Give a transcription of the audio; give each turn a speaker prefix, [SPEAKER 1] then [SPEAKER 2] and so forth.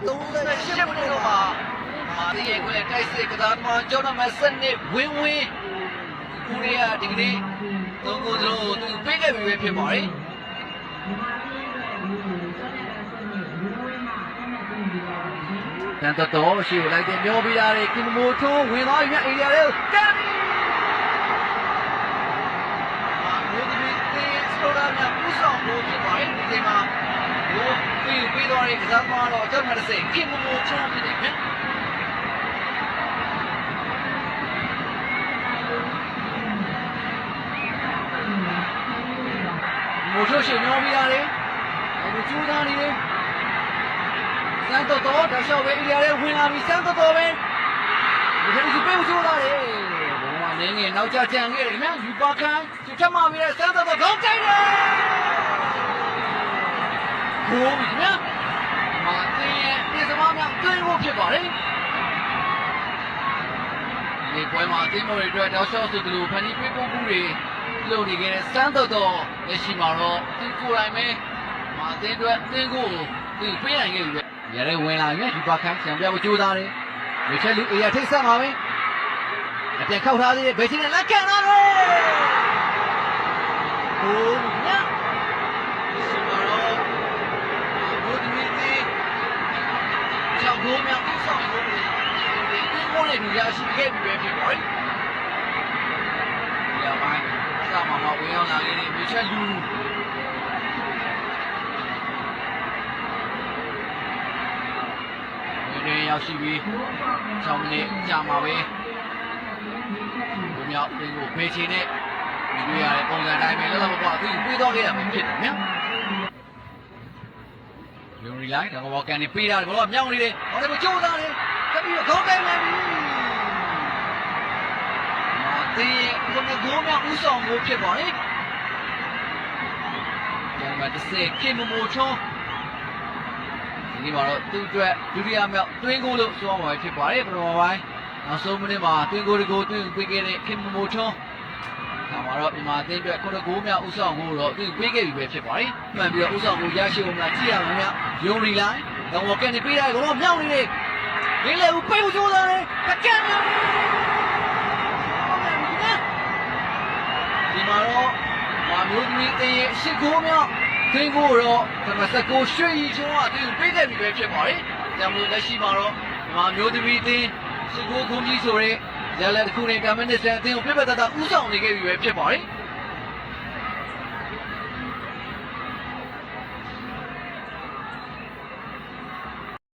[SPEAKER 1] 38မိနစ်တော့မှာဒီရဲ့ကိုလည်းတိုက်စစ်ကစားသမားကျောင်းနံပါတ်7ဝင်းဝင်းဦးရီးယားဒီကနေ့သုံးကိုသူပေးခဲ့ပြီပဲဖြစ်ပါတယ်တန်တော်ရှိလိုက်တဲ့မျောပြီးသားတွေကင်မိုထိုးဝင်သွားပြီအေရီယာလေးတက်မျိုးသမီးတင်းစတိုရာမြပူဆောင်လို့ဖြစ်ပါတယ်ဒီချိန်မှာဘိုးပြီးသွားတဲ့ကစားသမားတော့ကျောင်းနံပါတ်10ကင်မိုထိုးဖြစ်နေပြီမိုထိုးရှိမျောပြီးသားတွေအခုကျူးသားနေတယ်စမ်းတော်တော့ရှော့ပဲအေရီယာလေးဝင်လာပြီစမ်းတော်ပဲဒီလိုစီပေးဦးသားတယ်ဘုံကနင်းငယ်နောက်ကျကြံခဲ့တယ်ခင်ဗျာယူပါခန်သူထပ်မှပြီးတဲ့စမ်းတော်ခေါင်းကြိုက်တယ်ဘိုးခင်ဗျာမာတင်ရဲ့ပြည်စမားများတွင်းဖို့ဖြစ်ပါတယ်ဒီပွဲမှာအသင်းမော်တွေအတွက်တောက်လျှောက်ဆိုသူဖန်တီးပေးပို့မှုတွေလုပ်နေခဲ့တဲ့စမ်းတော်လက်ရှိမှာတော့သူကိုယ်တိုင်ပဲမာတင်အတွက်အသင်းကိုသူပေးနိုင်ခဲ့ပြီပဲရတဲ့ဝင်လာရင်ဒီပါခန်းဆံပြဖို့ကြိုးစားတယ်ဝေချက်လူအေးရထိတ်ဆက်မှာပဲအပြန်ခောက်ထားသေးတယ်ဘယ်ချင်းနဲ့လက်ကန်လာတယ်ဟိုးညစီမာရောဘုဒ္ဓမီတီချောင်းကိုမြောက်ဆောင်လို့ဒီကိုလည်းရရှိခဲ့ပြီပဲဖြစ်ပါ့ရပိုင်းစမှာမဝင်ရောက်လာခဲ့တဲ့ဝေချက်လူရောက်ရှိပြီး6မိနစ်ကြာမှာပဲဘုံမြောက်အင်းကိုဖေးချင်နဲ့ဒီရတဲ့ပုံစံတိုင်းပဲလောလောဆယ်သူပြေးတော့ခဲ့တာပဲဖြစ်တယ်ဗျာလူရီလိုက်တော့ကန်နေပေးတာဘောမြောက်နေတယ်ဟောလည်းကြိုးစားတယ်တက်ပြီးတော့ခေါင်းတိုင်းလာပြီဒီကိုကဂိုးမြောက်ဦးဆောင်မှုဖြစ်ပါလေကျန်မှာ30ကင်မိုချုံးဒီမှာတော့သူ့အတွက်ဒုတိယမြောက်တွင်းကိုလို့ဆိုရမှာဖြစ်ပါတယ်ပထမပိုင်းနောက်ဆုံးမိနစ်မှာတွင်းကိုကိုတွင်းပေးခဲ့တဲ့ခင်မိုချုံးဒါမှာတော့ဒီမှာအသင်းအတွက်ခုနကဂိုးမြောက်ဥဆောင်ကိုတော့သူပေးခဲ့ပြီပဲဖြစ်ပါတယ်မှန်ပြီးတော့ဥဆောင်ကိုရရှိအောင်လားကြည့်ရမှာများယုံရီလိုက်တော့ကန်နေပေးတာကတော့မြောက်နေတယ်လေးလေဦးပေးဦးစိုးသားတယ်ကန်နေဒီမှာတော့မျိုးသမီးအသင်းရဲ့ရှစ်ဂိုးမြောက်သင်ကိုတော့39ရွှေရီချုံးကသူပေးခဲ့ပြီပဲဖြစ်ပါတယ်။ဒါမျိုးလက်ရှိမှာတော့ဒီမျိုးသမီးအသင်းစစ်ကိုခုံးကြီးဆိုတဲ့ဇာတ်လမ်းတစ်ခုနဲ့ကမ္ဘာ့နစ်စံအသင်းကိုပြတ်ပြတ်သားသားဥဆောင်နေခဲ့ပြီပဲဖြစ်ပါတယ်။